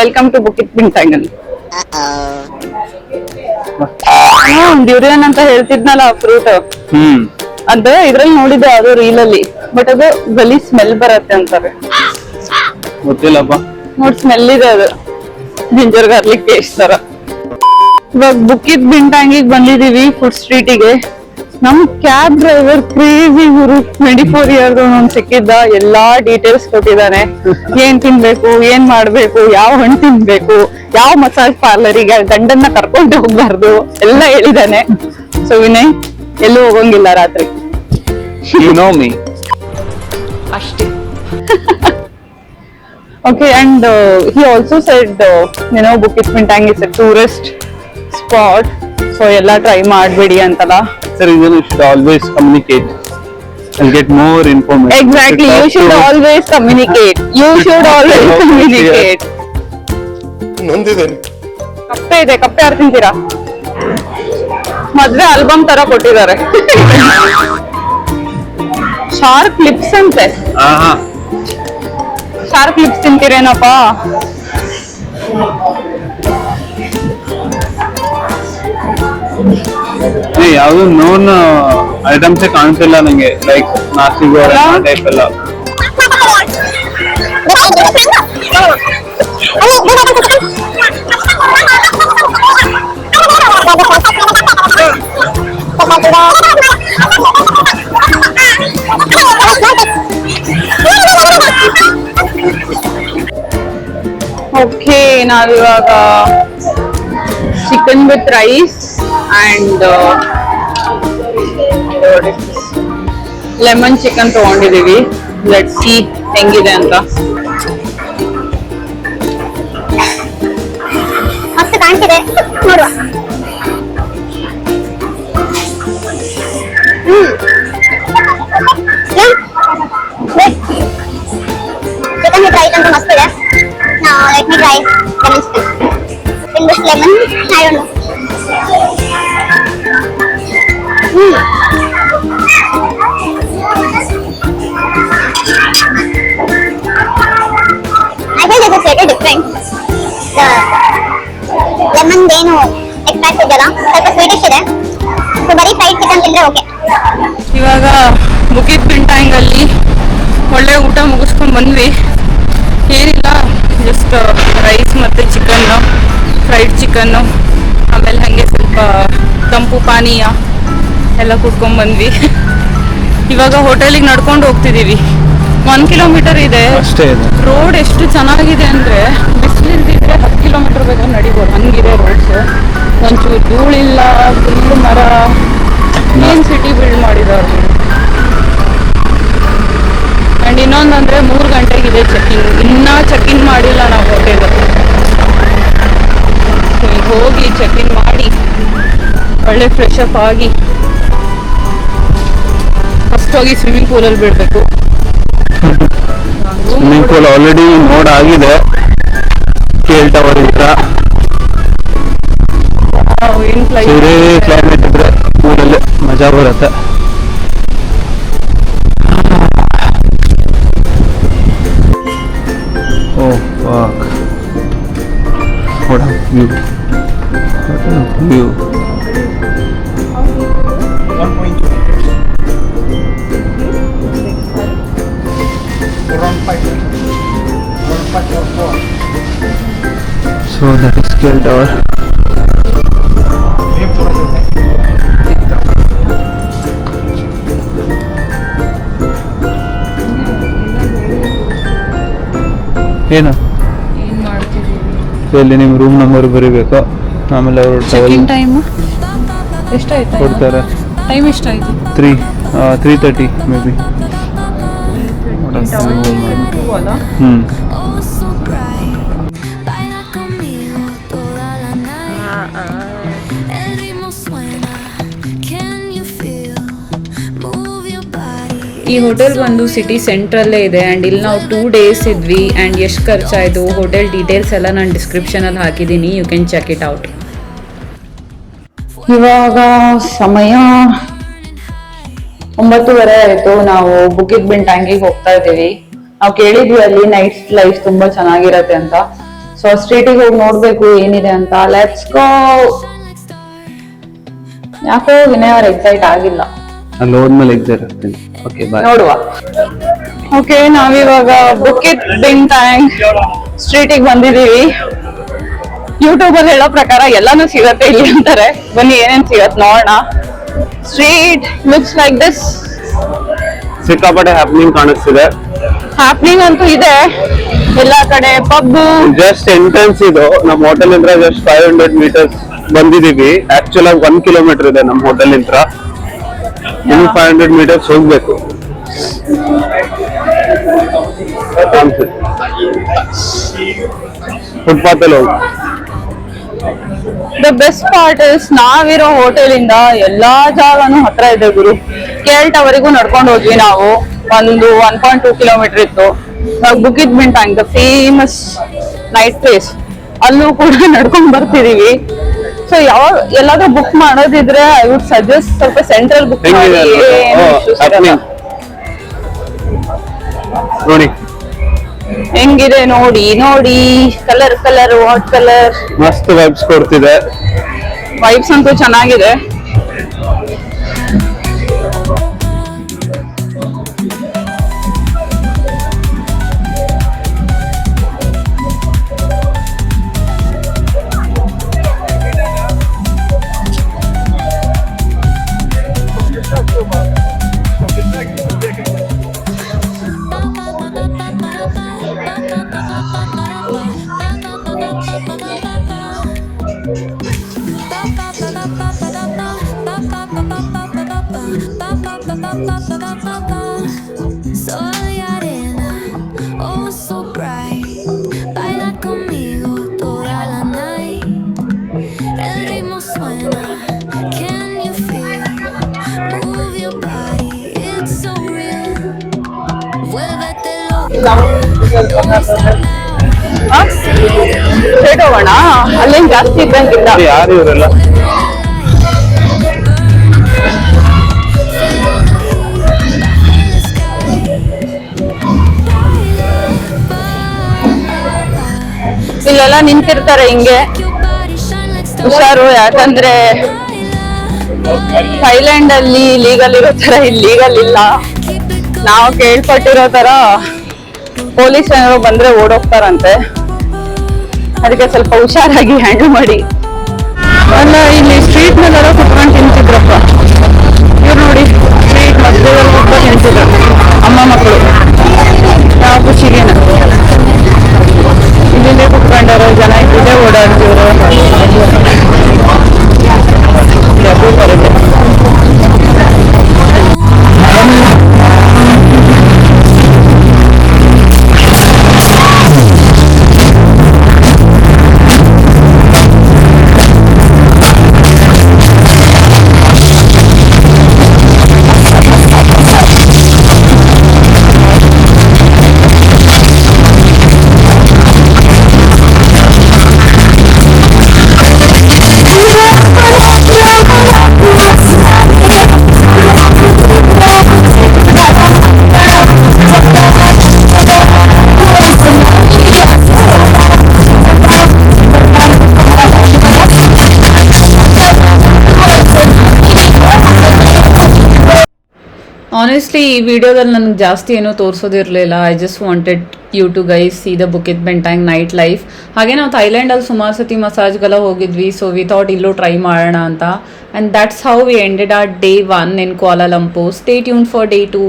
Welcome to Bukit ಬಿಂಟಾಂಗಲ್. Durian ಅಂತ ಹೇಳ್ತಿದ್ನಲ್ಲ ಫ್ರೂಟ್, ಅದ ಇದ್ರಲ್ಲಿ ನೋಡಿದ್ದೆ ಅದು ರೀಲ್ ಅಲ್ಲಿ. ಬಟ್ ಅದು ಗಲಿ ಸ್ಮೆಲ್ ಬರತ್ತೆ ಅಂತಾರೆ. ಗೊತ್ತಿಲ್ಲಪ್ಪ. ನೋಡಿ ಸ್ಮೆಲ್ ಇದೆ ಅದು, ಜಿಂಜರ್ ಗಾರ್ಲಿಕ್ ಟೇಸ್ಟ್ ತರ. ಇವಾಗ ಬುಕಿಟ್ ಬಿಂಟಾಂಗಿಗೆ ಬಂದಿದೀವಿ, ಫುಡ್ ಸ್ಟ್ರೀಟಿಗೆ. ನಮ್ ಕ್ಯಾಬ್ ಡ್ರೈವರ್ ಕ್ರೇಜಿ ಗುರು, 24 ಇಯರ್ಸ್ ಅವ್ನು ಸಿಕ್ಕಿದ್ದ. ಎಲ್ಲಾ ಡೀಟೇಲ್ಸ್ ಕೊಟ್ಟಿದ್ದಾನೆ. ಏನ್ ತಿನ್ಬೇಕು, ಏನ್ ಮಾಡ್ಬೇಕು, ಯಾವ ಹಣ್ಣು ತಿನ್ಬೇಕು, ಯಾವ ಮಸಾಜ್ ಪಾರ್ಲರಿಗೆ ಗಂಡನ್ನ ಕರ್ಕೊಂಡು ಹೋಗ್ಬಾರ್ದು ಎಲ್ಲ ಹೇಳಿದಾನೆ. ಸೊ ವಿನಯ್ ಎಲ್ಲೂ ಹೋಗಂಗಿಲ್ಲ ರಾತ್ರಿ. ಅಷ್ಟೇ. Okay, and he also said, Bukit Bintang is a tourist spot, so ella try ಮಾಡಬೇಡಿ ಅಂತಲ್ಲ. Sir, you should always communicate and get more information. Exactly, you should always communicate. You should always communicate. ನೊಂದಿದ್ದೇನೆ. ಕಪ್ಪೆ ಯಾರು ತಿಂತೀರಾ? ಮದ್ವೆ album ತರ ಕೊಟ್ಟಿದ್ದಾರೆ. Sharp lips ಅಂತೆ. Sharp lips ತಿಂತೀರೇನಪ್ಪ? ಯಾವ್ದು ನೋನ್ ಐಟಮ್ಸೇ ಕಾಣ್ತಿಲ್ಲ ನಂಗೆ, ಲೈಕ್ ನಾಸಿ ಗೋರಾ ಟೈಪ್ ಎಲ್ಲ. ಓಕೆ, ನಾವಿವಾಗ chicken with rice and lemon chicken ತಗೊಂಡಿದೀವಿ. ಲೆಟ್ಸ್ ಸಿ ಹೆಂಗಿದೆ ಅಂತ. ಮಸ್ತ್ ಕಾಣ್ತಿದೆ, ನೋಡುವ. ಚಿಕನ್ ವಿತ್ ರೈಸ್ ಅಂತ ಮಸ್ತ್ ಇದೆ. Now let me try lemon chicken. In this lemon, I don't know. I think this is very different. The lemon ಏನು extract ಇದೆಯಲ್ಲ ಸ್ವಲ್ಪ ಸ್ವೀಟಿಶ್ ಇದೆ. ಸೊ ಬರೀ ಫ್ರೈಡ್ ಚಿಕನ್ ತಿಂದ್ರೆ ಓಕೆ. ಇವಾಗ ಬುಕಿಟ್ ಬಿಂಟಾಂಗ್ ಅಲ್ಲಿ ಒಳ್ಳೆ ಊಟ ಮುಗಿಸ್ಕೊಂಡ್ ಬಂದ್ವಿ. ಏನಿಲ್ಲ, ಜಸ್ಟ್ ರೈಸ್ ಮತ್ತು ಚಿಕನ್ನು, ಫ್ರೈಡ್ ಚಿಕನ್ನು, ಆಮೇಲೆ ಹಾಗೆ ಸ್ವಲ್ಪ ತಂಪು ಪಾನೀಯ ಎಲ್ಲ ಕುಡ್ಕೊಂಡು ಬಂದ್ವಿ. ಇವಾಗ ಹೋಟೆಲಿಗೆ ನಡ್ಕೊಂಡು ಹೋಗ್ತಿದ್ದೀವಿ. 1 ಕಿಲೋಮೀಟರ್ ಇದೆ. ರೋಡ್ ಎಷ್ಟು ಚೆನ್ನಾಗಿದೆ ಅಂದರೆ, ಬಿಸಿಲಿಲ್ದಿದ್ರೆ 10 ಕಿಲೋಮೀಟರ್ ಬೇಕಾದ್ರೆ ನಡಿಬೋದು, ಹಂಗಿದೆ ರೋಡ್ಸು. ಒಂಚೂರು ಧೂಳಿಲ್ಲ, ಫುಲ್ ಮರ. ಏನು ಸಿಟಿ ಬಿಲ್ಡ್ ಮಾಡಿದವ್ರು. ಆ್ಯಂಡ್ ಇನ್ನೊಂದಂದರೆ 3 ಗಂಟೆಗಿದೆ ಚೆಕ್ಕಿಂಗ್. ಇನ್ನೂ ಚೆಕ್ಕಿಂಗ್ ಮಾಡಿಲ್ಲ ನಾವು ಹೋಟೆಲ್. ಸೊ ಈಗ ಹೋಗಿ ಚೆಕ್ಕಿಂಗ್ ಮಾಡಿ ಒಳ್ಳೆ ಫ್ರೆಶ್ ಅಪ್ ಆಗಿ ಫಸ್ಟ್ ಹೋಗಿ ಸ್ವಿಮ್ಮಿಂಗ್ ಪೂಲಲ್ಲಿ ಬಿಡಬೇಕು. ಸ್ವಿಮ್ಮಿಂಗ್ ಪೂಲ್ ಆಲ್ರೆಡಿ ನೋಡಾಗಿದೆ, ಕೇಲ್ ಟವರ್ ಇದ್ರ. ಕ್ಲೈಮೇಟ್ ಇದ್ರೆ ಪೂಲಲ್ಲಿ ಮಜಾ ಬರುತ್ತೆ. Oh fuck. What a view. What a view. 1.2. Around 5. Around 5 or 4. So that is Scale Tower. ಏನು ಇಲ್ಲಿ ನಿಮ್ಮ ರೂಮ್ ನಂಬರ್ ಬರೀಬೇಕು. ಆಮೇಲೆ ಅವರು ಟೈಮ್ ಎಷ್ಟಾಯ್ತು ಕೊಡ್ತಾರೆ. ಟೈಮ್ ಎಷ್ಟಾಯ್ತು? 3:30 ಮೇ ಬಿ. ಈ ಹೋಟೆಲ್ ಬಂದು ಸಿಟಿ ಸೆಂಟ್ರಲ್ಲೇ ಇದೆ. ಆ್ಯಂಡ್ ಇಲ್ಲಿ ನಾವು 2 ಡೇಸ್ ಇದ್ವಿ. ಆ್ಯಂಡ್ ಎಷ್ಟು ಖರ್ಚಾಯಿತು, ಹೋಟೆಲ್ ಡೀಟೇಲ್ಸ್ ಎಲ್ಲ ನಾನು ಡಿಸ್ಕ್ರಿಪ್ಷನಲ್ಲಿ ಹಾಕಿದ್ದೀನಿ, you can check it out. ಇವಾಗ ಸಮಯ 9:30 ಆಯಿತು. ನಾವು ಬುಕಿಟ್ ಬಿಂಟಾಂಗಿಗೆ ಹೋಗ್ತಾ ಇದ್ದೀವಿ. ನಾವು ಕೇಳಿದ್ವಿ ಅಲ್ಲಿ ನೈಟ್ ಲೈಫ್ ತುಂಬಾ ಚೆನ್ನಾಗಿರತ್ತೆ ಅಂತ. ಸೊ ಸ್ಟ್ರೀಟಿಗೆ ಹೋಗಿ ನೋಡ್ಬೇಕು ಏನಿದೆ ಅಂತ. Let's go. ಯಾಕೋ ವಿನಯ್ ಅವ್ರ ಎಕ್ಸೈಟ್ ಆಗಿಲ್ಲ. ಅಲ್ಲಿ ಹೋದ್ಮೇಲೆ ಎಕ್ಸೈಟ್ ಆಗ್ತೀನಿ. Okay bye. ನೋಡುವ. ಓಕೆ, ನಾವಿವಾಗ ಬುಕಿತ್ ಬಿನ್ ಟ್ಯಾಂಗ್ ಸ್ಟ್ರೀಟಿಗೆ ಬಂದಿದೀವಿ. ಯೂಟ್ಯೂಬ್ ಅಲ್ಲಿ ಹೇಳೋ ಪ್ರಕಾರ ಎಲ್ಲಾನು ಸಿಗತ್ತೆ ಇಲ್ಲಿ ಅಂತಾರೆ. ಬನ್ನಿ ಏನೇನ್ ಸಿಗತ್ತೆ ನೋಡೋಣ. Street looks like this. ಸಿಕ್ಕಾಪಟ್ಟೆ ಹ್ಯಾಪನಿಂಗ್ ಕಾಣಿಸ್ತಿದೆ. ಹ್ಯಾಪನಿಂಗ್ ಅಂತೂ ಇದೆ ಎಲ್ಲಾ ಕಡೆ. ಪಬ್ ಜಸ್ಟ್ ಎಂಟ್ರೆನ್ಸ್ ಇದು. ನಮ್ಮ ಹೋಟೆಲ್ ಇಂದ ಜಸ್ಟ್ 500 ಮೀಟರ್ಸ್ ಬಂದಿದೀವಿ. ಆಕ್ಚುಲ್ ಆಗಿ 1 ಕಿಲೋಮೀಟರ್ ಇದೆ ನಮ್ಮ ಹೋಟೆಲ್ ಇಂದ. ಇನ್ನು 500 ಮೀಟರ್ಸ್ ಹೋಗ್ಬೇಕು. ಫುಟ್ಪಾತ್ ಅಲ್ಲಿ ಹೋಗಿ. ದ ಬೆಸ್ಟ್ ಪಾರ್ಟ್ ಇಸ್ ನಾವಿರೋ ಹೋಟೆಲ್ ಇಂದ ಎಲ್ಲಾ ಜಾಗನೂ ಹತ್ರ ಇದೆ ಗುರು. KL ಟವರಿಗೂ ನಡ್ಕೊಂಡು ಹೋದ್ವಿ ನಾವು. 1.2 ಕಿಲೋಮೀಟರ್ ಇತ್ತು. Bukit Bintang the famous night place, ಅಲ್ಲೂ ಕೂಡ ನಡ್ಕೊಂಡ್ ಬರ್ತಿದೀವಿ. ಸೊ ಯಾವಾಗ ಎಲ್ಲಾದ್ರೂ ಬುಕ್ ಮಾಡೋದಿದ್ರೆ ಐ ವುಡ್ ಸಜೆಸ್ಟ್ ಸ್ವಲ್ಪ ಸೆಂಟ್ರಲ್ ಬುಕ್ ಮಾಡಿ. ನೋಡಿ ಹೆಂಗಿದೆ ನೋಡಿ ನೋಡಿ. Colour colour what colour. ಮಸ್ತ್ ವೈಬ್ಸ್ ಕೊಡ್ತಿದೆ. ವೈಬ್ಸ್ ಅಂತೂ ಚೆನ್ನಾಗಿದೆ. Soy arena, oh so bright. Baila conmigo toda la night. El ritmo suena, can you feel? Move your body, it's so real. Vuélvete loco. Straight ಹೋಗೋಣ. ಅಲ್ಲೇನ್ ಜಾಸ್ತಿ ಇದ್ದಂಗಿಲ್ಲ. ಯಾರು ಇವರೆಲ್ಲ? ಇಲ್ಲೆಲ್ಲ ನಿಂತಿರ್ತಾರೆ ಹಿಂಗೆ. ಹುಷಾರು, ಯಾಕಂದ್ರೆ ಥೈಲ್ಯಾಂಡ್ ಅಲ್ಲಿ ಲೀಗಲ್ ಇರೋ ತರ ಇಲ್ಲಿ ಲೀಗಲ್ ಇಲ್ಲ. ನಾವು ಕೇಳ್ಪಟ್ಟಿರೋ ತರ ಪೊಲೀಸ್ ಏನಾದ್ರು ಬಂದ್ರೆ ಓಡೋಗ್ತಾರಂತೆ. ಅದಕ್ಕೆ ಸ್ವಲ್ಪ ಹುಷಾರಾಗಿ ಹ್ಯಾಂಡಲ್ ಮಾಡಿ. ಅಲ್ಲ, ಇಲ್ಲಿ ಸ್ಟ್ರೀಟ್ ಮೇಲೆಲ್ಲ ಕುತ್ಕೊಂಡು ತಿಂತಿದ್ರಪ್ಪ ಇವ್ರು. ನೋಡಿ, ಸ್ಟ್ರೀಟ್ ಮಧ್ಯದಲ್ಲಿ ಕುತ್ಕೊಂಡು ತಿಂತಿದ್ರು ಅಮ್ಮ ಮಕ್ಕಳು. ಯಾವ ಖುಷಿಗೇನ ಇಲ್ಲಿಂದೇ ಕುತ್ಕೊಂಡಾರೋ ಜನ. ಇಲ್ಲೇ ಓಡಾಡ್ತಿದ್ರು. ಬರುತ್ತೆ. ಆನೆಸ್ಟ್ಲಿ ಈ ವಿಡಿಯೋದಲ್ಲಿ ನನಗೆ ಜಾಸ್ತಿ ಏನೂ ತೋರಿಸೋದಿರಲಿಲ್ಲ. I just wanted you to guys see the Bukit Bintang night life. ಹಾಗೆ ನಾವು ಥೈಲ್ಯಾಂಡಲ್ಲಿ ಸುಮಾರು ಸತಿ ಮಸಾಜ್ಗೆಲ್ಲ ಹೋಗಿದ್ವಿ. ಸೊ ವಿ ಥಾಟ್ ಇಲ್ಲೂ ಟ್ರೈ ಮಾಡೋಣ ಅಂತ. And that's how we ended our day 1 in Kuala Lumpur. Stay tune for day 2.